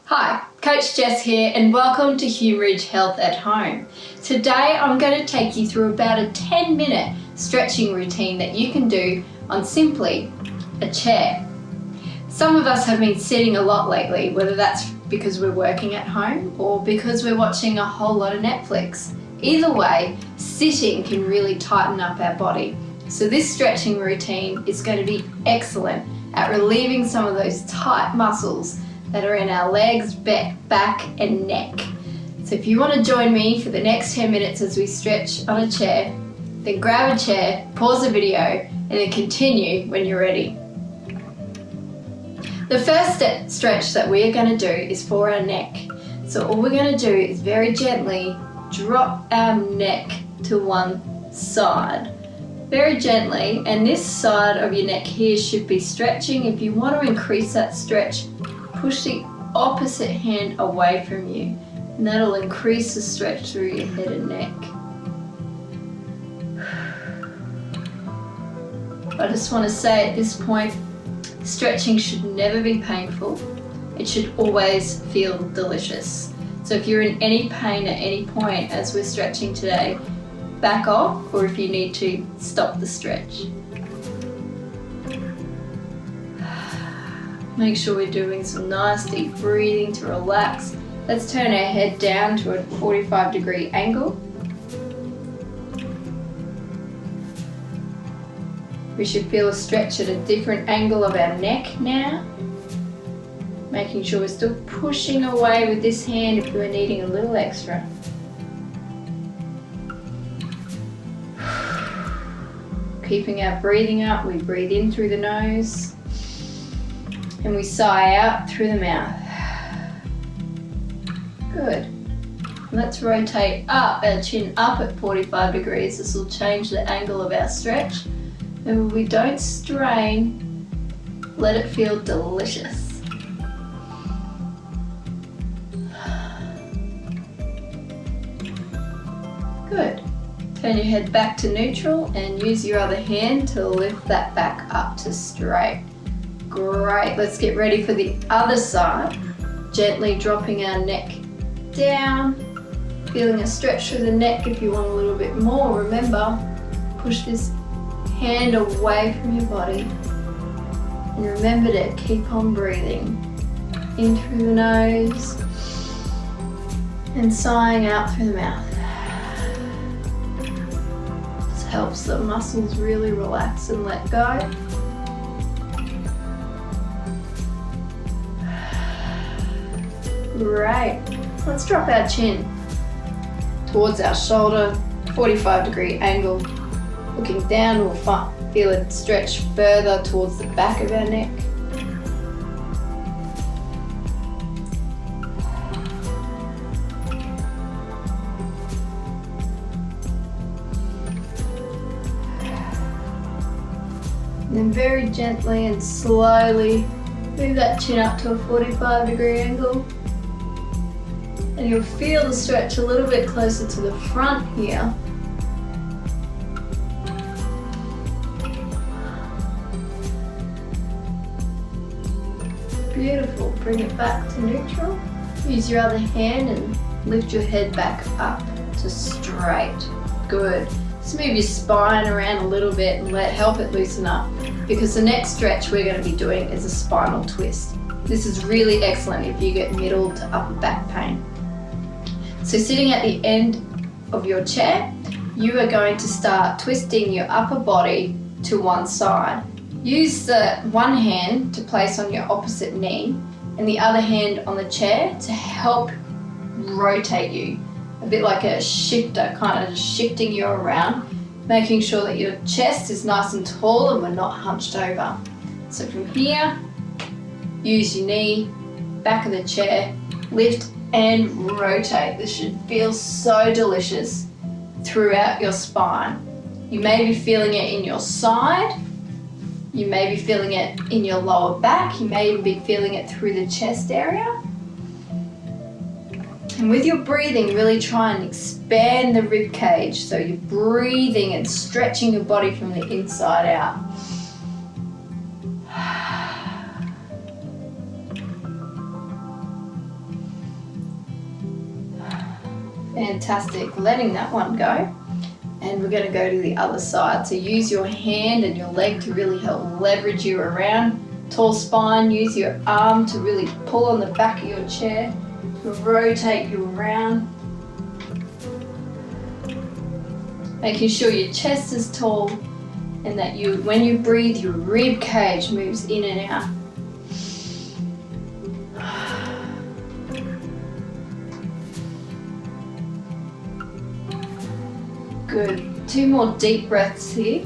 Hi, Coach Jess here and welcome to HumeRidge Health at Home. Today I'm going to take you through about a 10-minute stretching routine that you can do on simply a chair. Some of us have been sitting a lot lately, whether that's because we're working at home or because we're watching a whole lot of Netflix. Either way, sitting can really tighten up our body. So this stretching routine is going to be excellent at relieving some of those tight muscles that are in our legs, back and neck. So if you want to join me for the next 10 minutes as we stretch on a chair, then grab a chair, pause the video, and then continue when you're ready. The first stretch that we are going to do is for our neck. So all we're going to do is very gently drop our neck to one side. Very gently, and this side of your neck here should be stretching. If you want to increase that stretch, push the opposite hand away from you, and that'll increase the stretch through your head and neck. I just want to say at this point, stretching should never be painful. It should always feel delicious. So if you're in any pain at any point as we're stretching today, back off, or if you need to, stop the stretch. Make sure we're doing some nice deep breathing to relax. Let's turn our head down to a 45-degree angle. We should feel a stretch at a different angle of our neck now. Making sure we're still pushing away with this hand if we're needing a little extra. Keeping our breathing up, we breathe in through the nose and we sigh out through the mouth. Good. Let's rotate up, our chin up at 45 degrees. This will change the angle of our stretch. And when we don't strain, let it feel delicious. Good. Turn your head back to neutral and use your other hand to lift that back up to straight. Great, let's get ready for the other side. Gently dropping our neck down, feeling a stretch through the neck if you want a little bit more. Remember, push this hand away from your body. And remember to keep on breathing. In through the nose and sighing out through the mouth. This helps the muscles really relax and let go. Great. Let's drop our chin towards our shoulder, 45-degree angle. Looking down, we'll feel it stretch further towards the back of our neck. And then very gently and slowly move that chin up to a 45-degree angle. And you'll feel the stretch a little bit closer to the front here. Beautiful. Bring it back to neutral. Use your other hand and lift your head back up to straight. Good. Just move your spine around a little bit and help it loosen up, because the next stretch we're going to be doing is a spinal twist. This is really excellent if you get middle to upper back pain. So sitting at the end of your chair, you are going to start twisting your upper body to one side. Use the one hand to place on your opposite knee and the other hand on the chair to help rotate you. A bit like a shifter, kind of just shifting you around, making sure that your chest is nice and tall and we're not hunched over. So from here, use your knee, back of the chair, lift and rotate. This should feel so delicious throughout your spine. You may be feeling it in your side, you may be feeling it in your lower back, you may even be feeling it through the chest area. And with your breathing, really try and expand the rib cage, so you're breathing and stretching your body from the inside out. Fantastic, letting that one go. And we're going to go to the other side. So use your hand and your leg to really help leverage you around. Tall spine, use your arm to really pull on the back of your chair, to rotate you around. Making sure your chest is tall and that when you breathe, your rib cage moves in and out. Good. 2 more deep breaths here.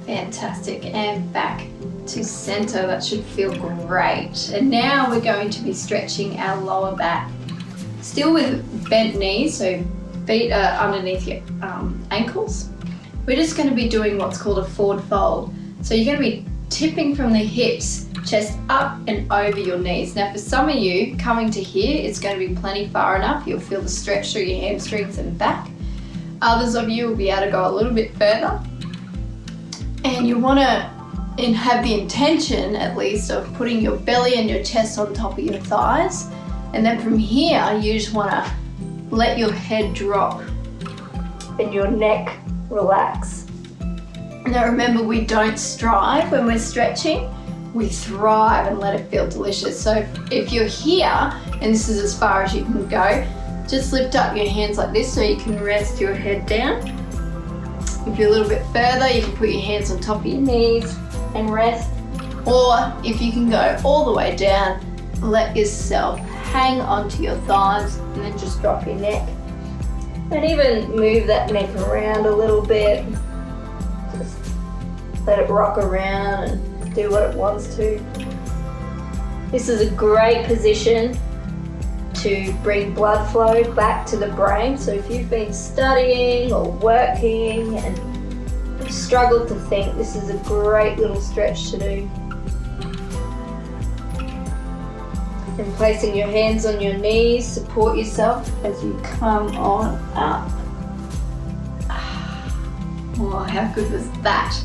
Fantastic. And back to center. That should feel great. And now we're going to be stretching our lower back. Still with bent knees, so feet are underneath your ankles. We're just going to be doing what's called a forward fold. So you're going to be tipping from the hips, chest up and over your knees. Now for some of you, coming to here, it's going to be plenty far enough. You'll feel the stretch through your hamstrings and back. Others of you will be able to go a little bit further. And you want to have the intention, at least, of putting your belly and your chest on top of your thighs. And then from here, you just want to let your head drop and your neck relax. Now remember, we don't strive when we're stretching, we thrive and let it feel delicious. So if you're here, and this is as far as you can go, just lift up your hands like this so you can rest your head down. If you're a little bit further, you can put your hands on top of your knees and rest. Or if you can go all the way down, let yourself hang onto your thighs and then just drop your neck. And even move that neck around a little bit. Just let it rock around and do what it wants to. This is a great position to bring blood flow back to the brain. So if you've been studying or working and struggled to think, this is a great little stretch to do. And placing your hands on your knees, support yourself as you come on up. Oh, how good was that?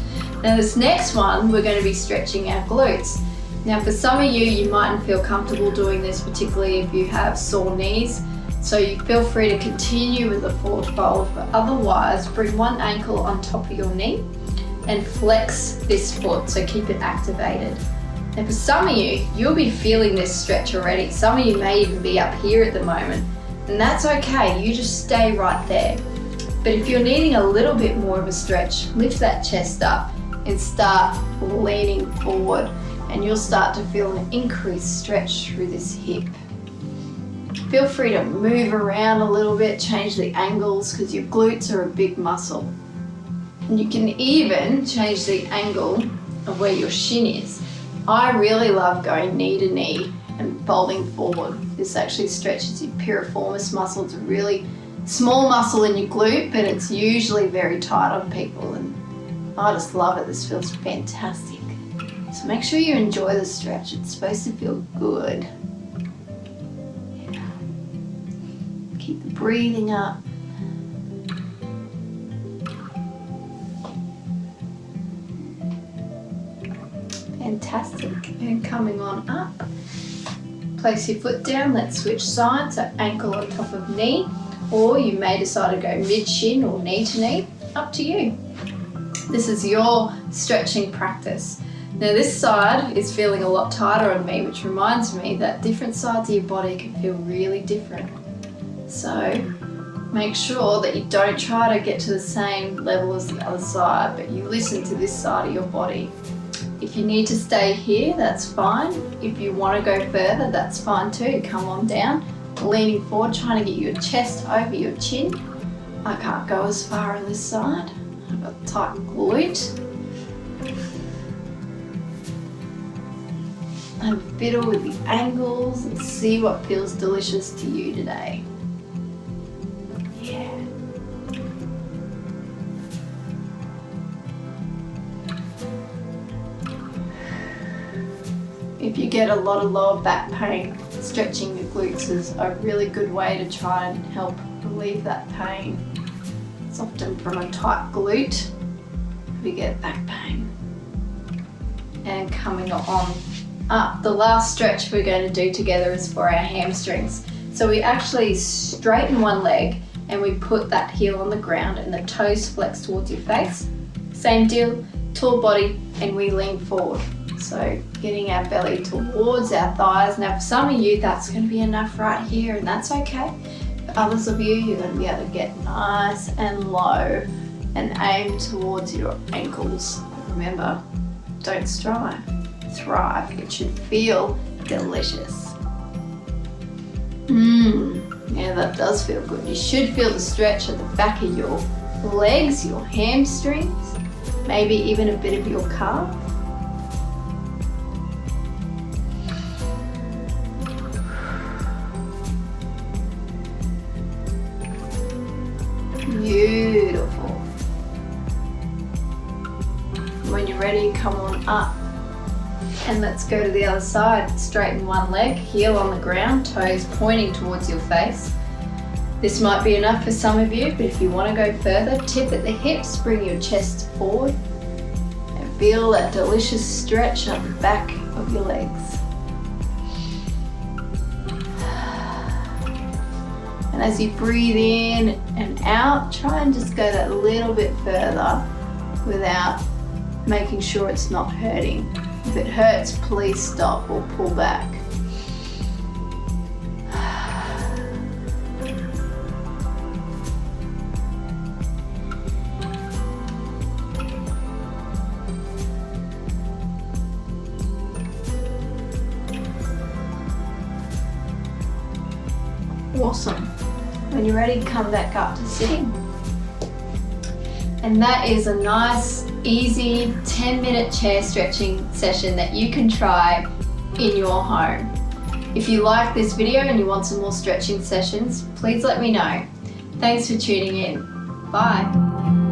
Now this next one, we're going to be stretching our glutes. Now for some of you, you mightn't feel comfortable doing this, particularly if you have sore knees. So you feel free to continue with the forward fold, but otherwise bring one ankle on top of your knee and flex this foot, so keep it activated. And for some of you, you'll be feeling this stretch already. Some of you may even be up here at the moment, and that's okay, you just stay right there. But if you're needing a little bit more of a stretch, lift that chest up and start leaning forward, and you'll start to feel an increased stretch through this hip. Feel free to move around a little bit, change the angles, because your glutes are a big muscle. And you can even change the angle of where your shin is. I really love going knee to knee and folding forward. This actually stretches your piriformis muscle. It's a really small muscle in your glute, but it's usually very tight on people, and I just love it. This feels fantastic. So make sure you enjoy the stretch. It's supposed to feel good. Yeah. Keep the breathing up. Fantastic. And coming on up, place your foot down. Let's switch sides, so ankle on top of knee, or you may decide to go mid-shin or knee to knee, up to you. This is your stretching practice. Now this side is feeling a lot tighter on me, which reminds me that different sides of your body can feel really different. So make sure that you don't try to get to the same level as the other side, but you listen to this side of your body. If you need to stay here, that's fine. If you want to go further, that's fine too. Come on down, leaning forward, trying to get your chest over your chin. I can't go as far on this side. I've got a tight glute. And fiddle with the angles and see what feels delicious to you today. Yeah. If you get a lot of lower back pain, stretching your glutes is a really good way to try and help relieve that pain. It's often from a tight glute. we get back pain. And coming on up, the last stretch we're going to do together is for our hamstrings. So we actually straighten one leg and we put that heel on the ground and the toes flex towards your face. Same deal, tall body, and we lean forward. So getting our belly towards our thighs. Now for some of you, that's going to be enough right here, and that's okay. For others of you, you're going to be able to get nice and low and aim towards your ankles. Remember, don't strive, thrive. It should feel delicious. Yeah, that does feel good. You should feel the stretch at the back of your legs, your hamstrings, maybe even a bit of your calf. Beautiful. When you're ready, come on up. And let's go to the other side. Straighten one leg, heel on the ground, toes pointing towards your face. This might be enough for some of you, but if you want to go further, tip at the hips, bring your chest forward, and feel that delicious stretch up the back of your legs. And as you breathe in and out, try and just go that little bit further without making sure it's not hurting. If it hurts, please stop or pull back. Awesome. When you're ready, come back up to sitting. And that is a nice, easy 10-minute chair stretching session that you can try in your home. If you like this video and you want some more stretching sessions, please let me know. Thanks for tuning in. Bye.